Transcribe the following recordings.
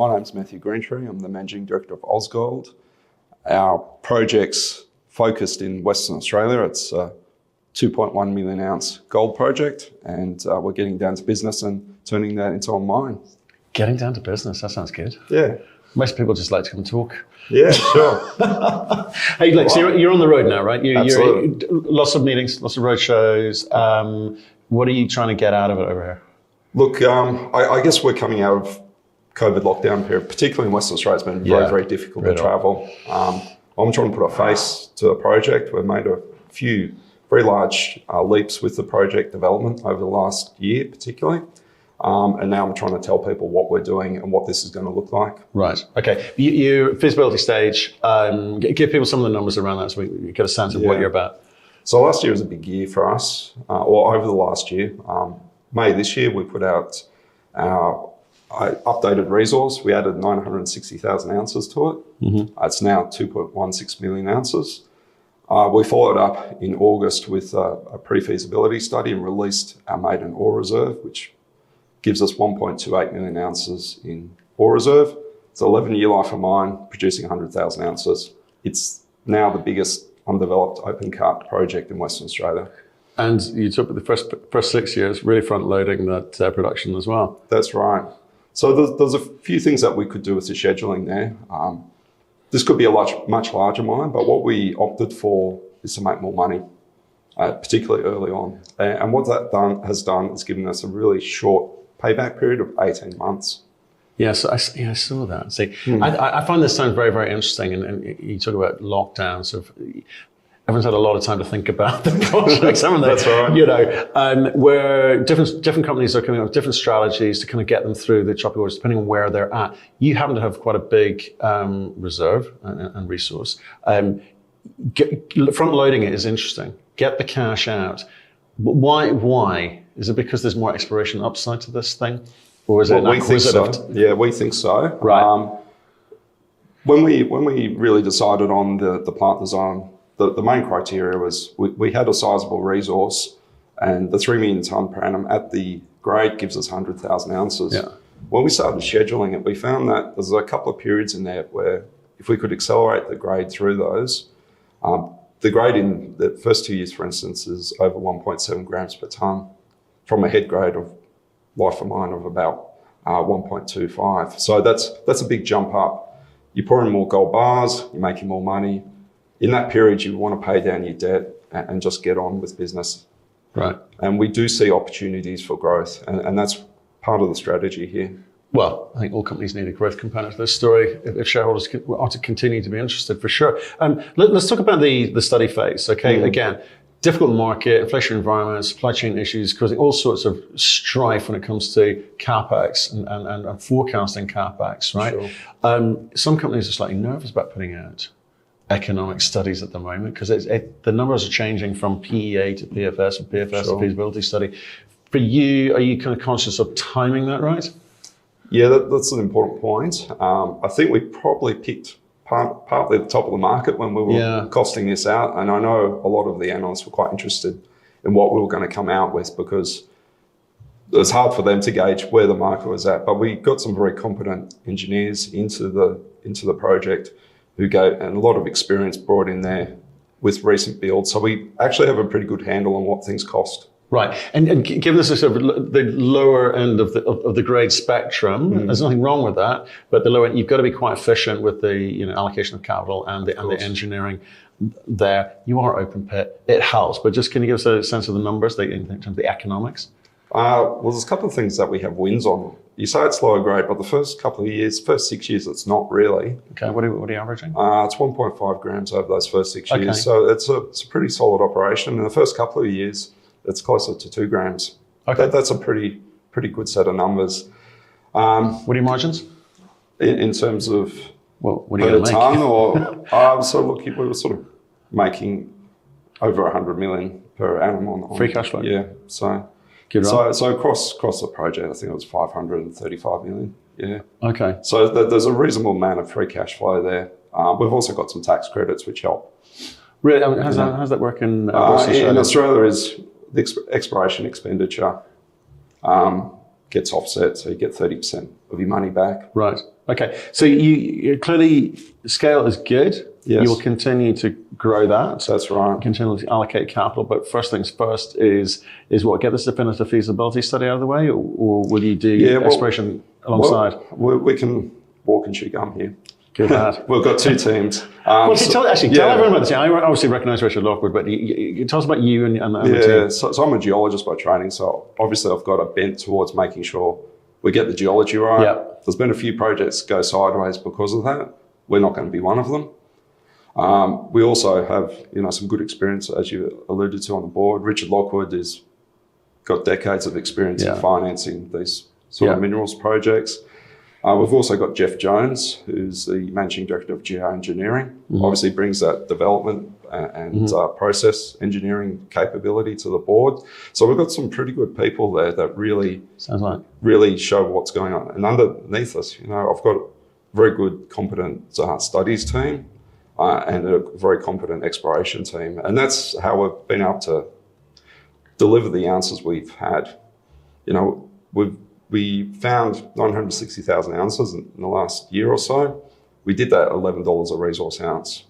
My name's Matthew Greentree. I'm the Managing Director of Ausgold. Our project's focused in Western Australia. It's a 2.1 million ounce gold project, and we're getting down to business and turning that into a mine. Getting down to business, that sounds good. Yeah. Most people just like to come and talk. Yeah, sure. Hey, look, so you're on the road now, right? Absolutely. Lots of meetings, lots of road shows. What are you trying to get out of it over here? Look, I guess we're coming out of COVID lockdown period, particularly in Western Australia. It's been very, very difficult to travel. I'm trying to put a face to a project. We've made a few very large leaps with the project development over the last year, particularly. And now I'm trying to tell people what we're doing and what this is going to look like. Right. Okay. You feasibility stage. Give people some of the numbers around that so we get a sense of what you're about. So last year was a big year for us, or over the last year. May this year, we put out our updated resource. We added 960,000 ounces to it. Mm-hmm. It's now 2.16 million ounces. We followed up in August with a pre-feasibility study and released our maiden ore reserve, which gives us 1.28 million ounces in ore reserve. It's an 11-year life of mine, producing 100,000 ounces. It's now the biggest undeveloped open cut project in Western Australia. And you took the first 6 years really front loading that production as well. That's right. So there's a few things that we could do with the scheduling there. This could be a much larger mine, but what we opted for is to make more money, particularly early on. And what that has done is given us a really short payback period of 18 months. Yes, I saw that. See, I find this sound very, very interesting. And you talk about lockdowns of. Everyone's had a lot of time to think about the projects, haven't they? That's right. You know, where different companies are coming up with different strategies to kind of get them through the choppy waters, depending on where they're at. You happen to have quite a big reserve and resource. Front loading it is interesting. Get the cash out. But why? Is it because there's more exploration upside to this thing, or is it acquisitive? So. Yeah, we think so. Right. When we really decided on the plant design. The main criteria was we had a sizable resource, and the 3 million tonne per annum at the grade gives us 100,000 ounces. Yeah. When we started scheduling it, we found that there's a couple of periods in there where if we could accelerate the grade through those, the grade in the first 2 years, for instance, is over 1.7 grams per tonne from a head grade of life of mine of about 1.25. So that's a big jump up. You pour in more gold bars, you're making more money. In that period, you want to pay down your debt and just get on with business. Right. And we do see opportunities for growth, and that's part of the strategy here. Well, I think all companies need a growth component to this story if shareholders are to continue to be interested, for sure. Let's talk about the study phase. Okay, Again, difficult market, inflationary environment, supply chain issues causing all sorts of strife when it comes to CapEx and forecasting CapEx, right? Sure. Some companies are slightly nervous about putting out economic studies at the moment because the numbers are changing from PEA to PFS and PFS to feasibility study. For you, are you kind of conscious of timing that right? Yeah, that's an important point. I think we probably picked partly the top of the market when we were costing this out. And I know a lot of the analysts were quite interested in what we were going to come out with because it was hard for them to gauge where the market was at. But we got some very competent engineers into the project who and a lot of experience brought in there with recent builds. So we actually have a pretty good handle on what things cost. Right, and given this is sort of the lower end of the grade spectrum, there's nothing wrong with that. But the lower end, you've got to be quite efficient with the allocation of capital and the engineering. There, you are open pit. It helps, but just can you give us a sense of the numbers in terms of the economics? Well, there's a couple of things that we have wins on. You say it's lower grade, but the first 6 years, it's not really. Okay, what are you averaging? It's 1.5 grams over those first 6 years. So it's a pretty solid operation. In the first couple of years, it's closer to 2 grams. Okay. That's a pretty good set of numbers. What are your margins? In terms of what are you per tonne or so look, we were sort of making over 100 million per annum on free cash flow. Yeah. So across the project, I think it was 535 million. Yeah. Okay. So there's a reasonable amount of free cash flow there. We've also got some tax credits which help. Really? I mean, how's that work in Australia? In Australia is the exploration expenditure gets offset, so you get 30% of your money back. Right. Okay. So you clearly scale is good. Yes. You will continue to grow that. That's right. Continue to allocate capital, but first things first is what, get this definitive feasibility study out of the way, or will you do exploration alongside? Well, we can walk and chew gum here. Good lad. We've got two teams. Well, tell everyone about the team. I obviously recognise Richard Lockwood, but you tell us about you and the team. So I'm a geologist by training, so obviously I've got a bent towards making sure we get the geology right. Yep. There's been a few projects go sideways because of that. We're not going to be one of them. We also have, some good experience, as you alluded to, on the board. Richard Lockwood has got decades of experience in financing these sort of minerals projects. We've also got Jeff Jones, who's the Managing Director of Geoengineering. Obviously brings that development and process engineering capability to the board. So we've got some pretty good people there that really show what's going on. And underneath us, I've got a very good, competent studies team and a very competent exploration team. And that's how we've been able to deliver the ounces we've had. We found 960,000 ounces in the last year or so. We did that at $11 a resource ounce.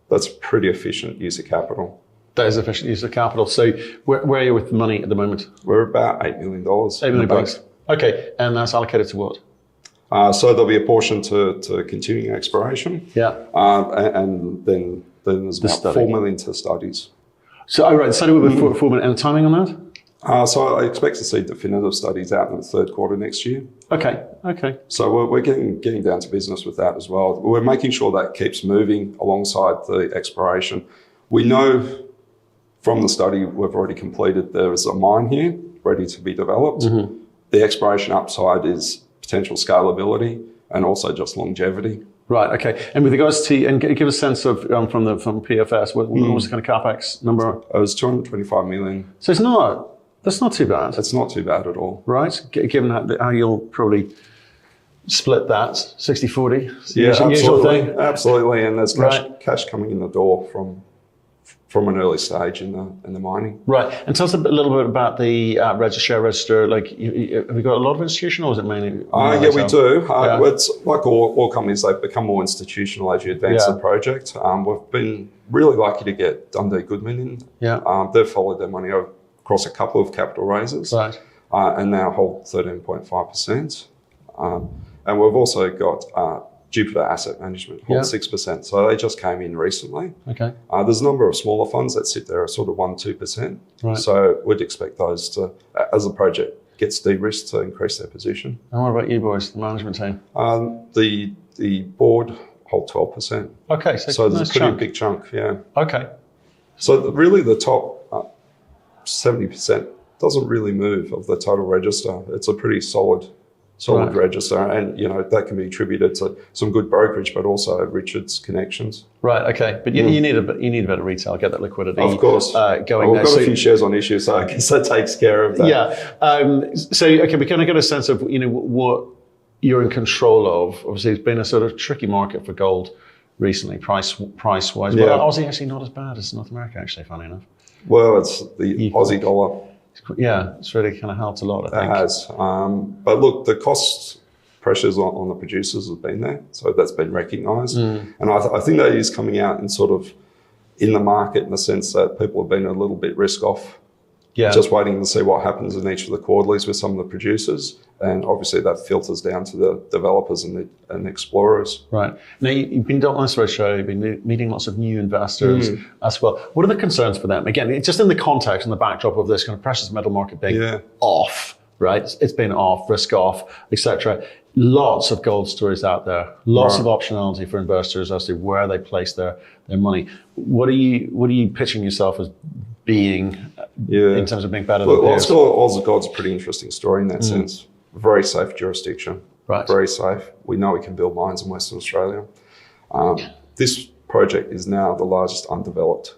That's pretty efficient use of capital. That is efficient use of capital. So where are you with the money at the moment? We're about $8 million. $8 million. Okay, and that's allocated to what? So there'll be a portion to continuing exploration. Yeah. And then there's about $4 million to studies. So, the study will be $4 million. And timing on that? So I expect to see definitive studies out in the third quarter next year. Okay. So we're getting down to business with that as well. We're making sure that keeps moving alongside the exploration. We know from the study we've already completed there is a mine here ready to be developed. The exploration upside is potential scalability and also just longevity. Right. Okay. And with regards to, and give a sense of from PFS, what was the kind of capex number? It was $225 million. So that's not too bad. It's not too bad at all. Right. Given how you'll probably split that 60-40. Yeah, usual absolutely. thing. Absolutely. And there's cash coming in the door from an early stage in the mining. Right. And tell us a little bit about the share register. Like, have you got a lot of institutional, or is it mainly? Yeah, we do. It's like all companies, they've become more institutional as you advance the project. We've been really lucky to get Dundee Goodman in. Yeah. They've followed their money across a couple of capital raises. Right. And now hold 13.5%. And we've also got Jupiter Asset Management, hold 6%. So they just came in recently. Okay. There's a number of smaller funds that sit there at sort of 1-2%. Right. So we'd expect those to, as the project gets de-risked, to increase their position. And what about you boys, the management team? The board hold 12%. Okay. So there's a pretty big chunk, yeah. Okay. So really the top 70% doesn't really move of the total register. It's a pretty solid register, and that can be attributed to some good brokerage, but also Richard's connections. Right. Okay. But you need a bit of retail, get that liquidity. Of course. Going. We've got a few shares on issue, so I guess that takes care of that. Yeah. So we kind of get a sense of what you're in control of. Obviously, it's been a sort of tricky market for gold recently, price wise. Yeah. But Aussie actually not as bad as North America, actually. Funny enough. Well, it's the Aussie dollar. Yeah, it's really kind of helped a lot, I think. It has. But look, the cost pressures on the producers have been there, so that's been recognised. And I think that is coming out in the market, in the sense that people have been a little bit risk off. Yeah. Just waiting to see what happens in each of the quarterlies with some of the producers. And obviously that filters down to the developers and the explorers. Right. Now, you've been on this roadshow, you've been meeting lots of new investors as well. What are the concerns for them? Again, just in the context and the backdrop of this kind of precious metal market being off, right? It's been off, risk off, etc. Lots of gold stories out there, lots of optionality for investors as to where they place their money. What are you pitching yourself as being in terms of being better than peers? Ausgold's a pretty interesting story in that sense. Very safe jurisdiction. Right. Very safe. We know we can build mines in Western Australia. This project is now the largest undeveloped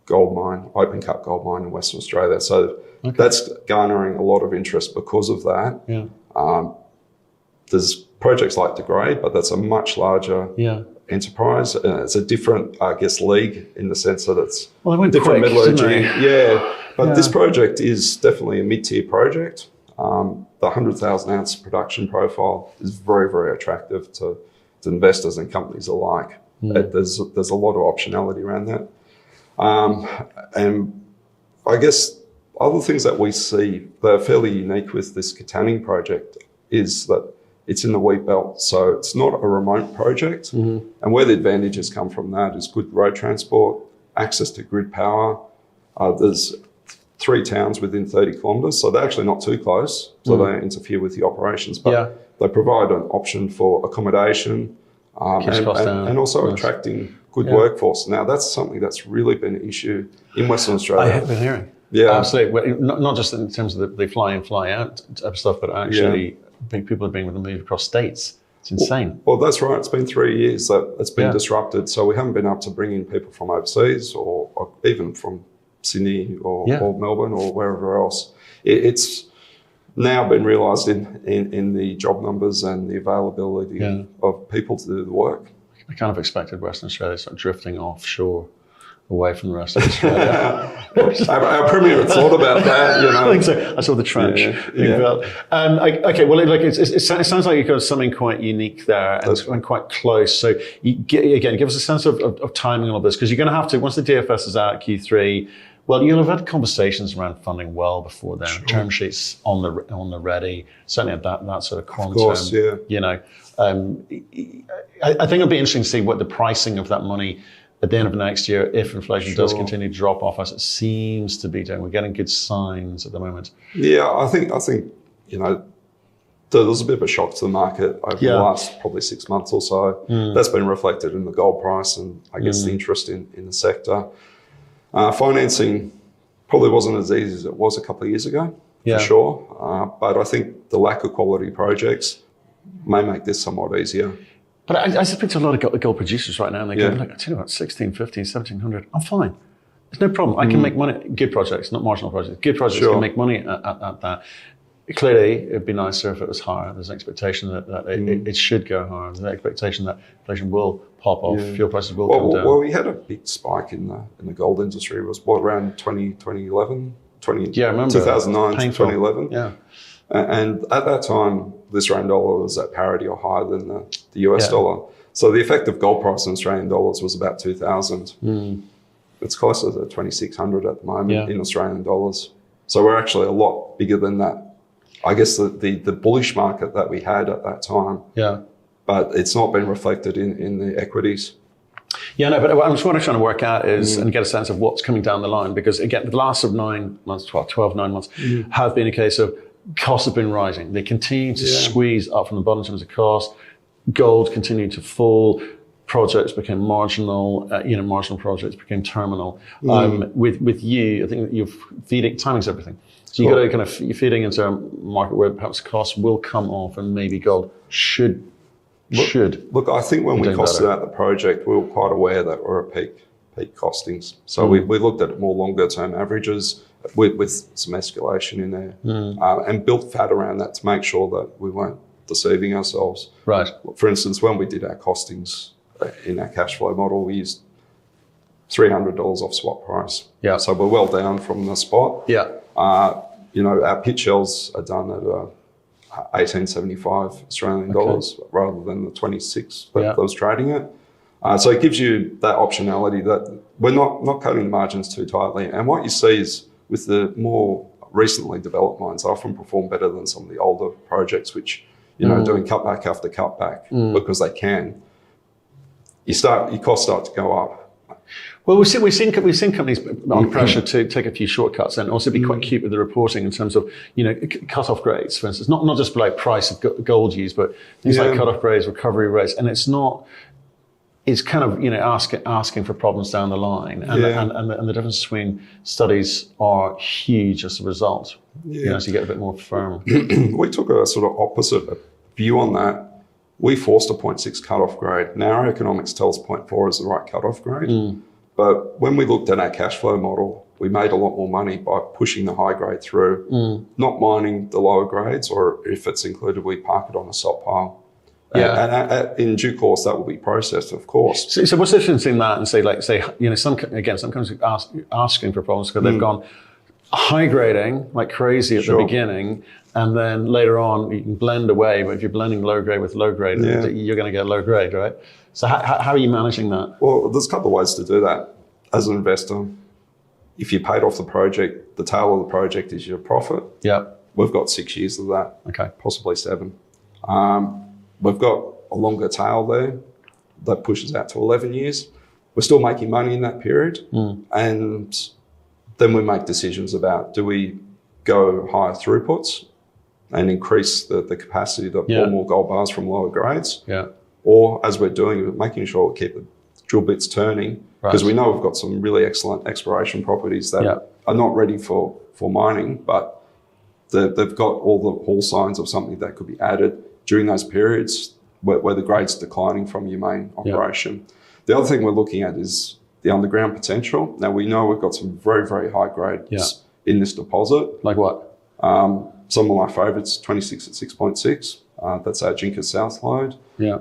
gold mine, open cut gold mine in Western Australia. So that's garnering a lot of interest because of that. Yeah. There's projects like De Grey, but that's a much larger enterprise. It's a different, league in the sense that it's different metallurgy. Yeah, but this project is definitely a mid-tier project. the 100,000 ounce production profile is very, very attractive to investors and companies alike. There's a lot of optionality around that. And I guess other things that we see that are fairly unique with this Katanning project is that it's in the wheat belt, so it's not a remote project. And where the advantages come from that is good road transport, access to grid power. There's 3 towns within 30 kilometres, so they're actually not too close, so they don't interfere with the operations, but they provide an option for accommodation and also attracting good workforce. Now, that's something that's really been an issue in Western Australia. I have been hearing. Yeah. Absolutely. Not just in terms of the fly in, fly out type stuff, but actually people are being able to move across states. It's insane. Well, that's right. It's been 3 years that it's been disrupted. So we haven't been able to bring in people from overseas or even from Sydney or Melbourne or wherever else. It's now been realised in the job numbers and the availability of people to do the work. I kind of expected Western Australia to start drifting offshore away from the rest of Australia. Our Premier thought about that, you know. I think so. I saw the trench. Okay, well, it sounds like you've got something quite unique there and quite close. So, again, give us a sense of timing on all this, because you're going to have to, once the DFS is out, Q3, well, you'll have had conversations around funding well before then. Sure. Term sheets on the ready, certainly at that sort of quantum. Of course, you know, I think it'll be interesting to see what the pricing of that money at the end of next year, if inflation does continue to drop off as it seems to be doing. We're getting good signs at the moment. Yeah, I think you know, there was a bit of a shock to the market over the last probably 6 months or so. That's been reflected in the gold price and I guess the interest in the sector. Financing probably wasn't as easy as it was a couple of years ago, for sure. But I think the lack of quality projects may make this somewhat easier. But I speak to a lot of gold producers right now, and they go, look, I tell you what, 16, 15, 1700, I'm fine. There's no problem. I can make money. Good projects, not marginal projects. Good projects can make money at that. Clearly, it'd be nicer if it was higher. There's an expectation that it should go higher. There's an expectation that inflation will pop off, fuel prices will come down. Well, we had a big spike in the gold industry. It was around 2011? 2009 to 2011. Yeah. And at that time, the Australian dollar was at parity or higher than the US dollar. So the effective gold price in Australian dollars was about 2,000. It's closer to 2,600 at the moment in Australian dollars. So we're actually a lot bigger than that. I guess the bullish market that we had at that time. Yeah. But it's not been reflected in the equities. Yeah, no, but what I'm trying to work out is, and get a sense of what's coming down the line, because again, the last of 9 months, 12, 9 months, have been a case of costs have been rising. They continue to squeeze up from the bottom in terms of cost. Gold continued to fall. Projects became marginal. Marginal projects became terminal. With you, I think you're feeding. Timing's everything. So you got to kind of you're feeding into a market where perhaps costs will come off, and maybe gold should. Look, I think when we costed out the project, we were quite aware that we're at peak costings. So we looked at more longer term averages with some escalation in there, and built fat around that to make sure that we weren't deceiving ourselves. Right. For instance, when we did our costings in our cash flow model, we used $300 off swap price. Yeah. So we're well down from the spot. Yeah. Our pit shells are done at 1875 Australian dollars rather than the 26 that was trading it. So it gives you that optionality that we're not cutting the margins too tightly. And what you see is with the more recently developed mines, they often perform better than some of the older projects, which, doing cutback after cutback because they can. Your costs start to go up. Well, we've seen companies under pressure to take a few shortcuts and also be quite cute with the reporting in terms of, cut-off grades, for instance, not just like price of gold used, but things like cut-off grades, recovery rates, and it's kind of, asking for problems down the line. And the difference between studies are huge as a result. So you get a bit more firm. We took a sort of opposite view on that. We forced a 0.6 cut-off grade. Now our economics tells 0.4 is the right cut-off grade. But when we looked at our cash flow model, we made a lot more money by pushing the high grade through, not mining the lower grades, or if it's included, we park it on a stockpile. And in due course, that will be processed, of course. So what's the difference in that and some companies are asking for problems because they've gone, high grading like crazy at the Sure. beginning, and then later on you can blend away. But if you're blending low grade with low grade, you're going to get low grade, right? So how are you managing that? Well, there's a couple of ways to do that. As an investor, if you paid off the project, the tail of the project is your profit. Yeah. We've got 6 years of that, Okay. possibly 7. We've got a longer tail there that pushes out to 11 years. We're still making money in that period. And then we make decisions about, do we go higher throughputs and increase the capacity to pull more gold bars from lower grades? Yeah. Or as we're doing, making sure we keep the drill bits turning, because we know we've got some really excellent exploration properties that are not ready for mining, but they've got all the signs of something that could be added during those periods where the grade's declining from your main operation. The other thing we're looking at is the underground potential. Now, we know we've got some very, very high grades in this deposit. Like what? Some of my favourites, 26 at 6.6. That's our Jinka South lode. Yeah.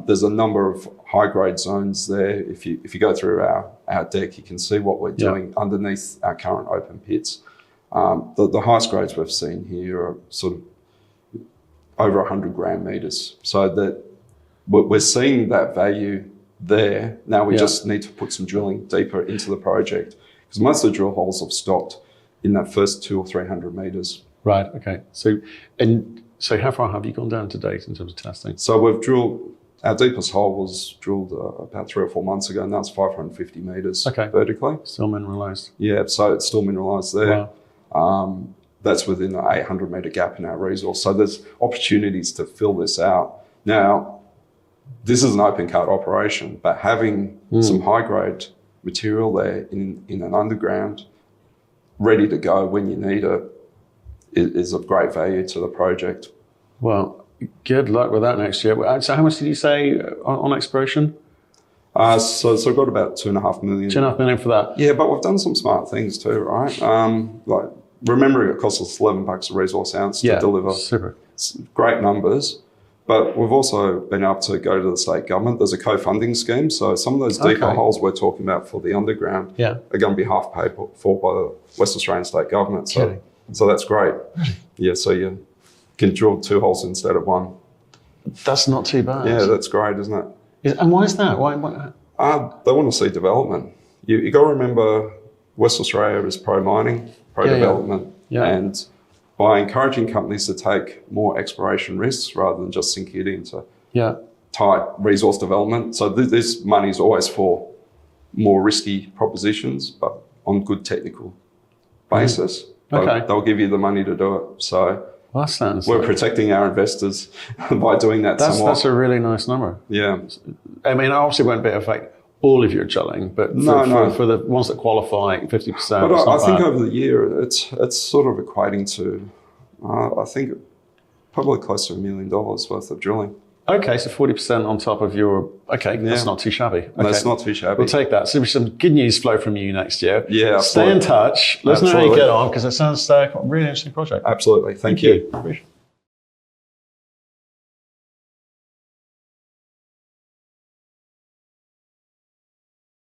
There's a number of high-grade zones there. If you go through our deck, you can see what we're doing underneath our current open pits. The highest grades we've seen here are sort of over 100 gram meters. So that we're seeing that value there. Now we just need to put some drilling deeper into the project, because most of the drill holes have stopped in that first 200 or 300 meters. Right. Okay. So how far have you gone down to date in terms of testing? So we've drilled, our deepest hole was drilled about 3 or 4 months ago, and that's 550 meters vertically. Still mineralized. Yeah, so it's still mineralized there. Wow. That's within an 800 meter gap in our resource. So there's opportunities to fill this out. Now, this is an open cut operation, but having some high grade material there in an underground, ready to go when you need it, is of great value to the project. Well, good luck with that next year. So how much did you say on exploration? So I've got about 2.5 million. 2.5 million for that? Yeah, but we've done some smart things too, right? Like, remembering it costs us $11 a resource ounce to deliver. Super. Great numbers. But we've also been able to go to the state government. There's a co-funding scheme. So some of those deeper holes we're talking about for the underground are going to be half paid for by the West Australian state government. So that's great. Yeah, so you can drill 2 holes instead of 1. That's not too bad. Yeah, that's great, isn't it? And why is that? Why? They want to see development. You got to remember, West Australia is pro-mining, pro-development. And by encouraging companies to take more exploration risks rather than just sinking it into tight resource development. So this money is always for more risky propositions, but on good technical basis. They'll give you the money to do it. So we're protecting our investors by doing that somewhat. That's a really nice number. Yeah. I mean, obviously won't affect all of your drilling, but for the ones that qualify, 50%. But I think over the year, it's sort of equating to, I think, probably close to $1 million worth of drilling. Okay, so 40% on top of your, that's not too shabby. Okay. That's not too shabby. We'll take that. So some good news flow from you next year. Yeah, Stay in touch. Let us know how you get on, because it sounds like a really interesting project. Absolutely. Thank you.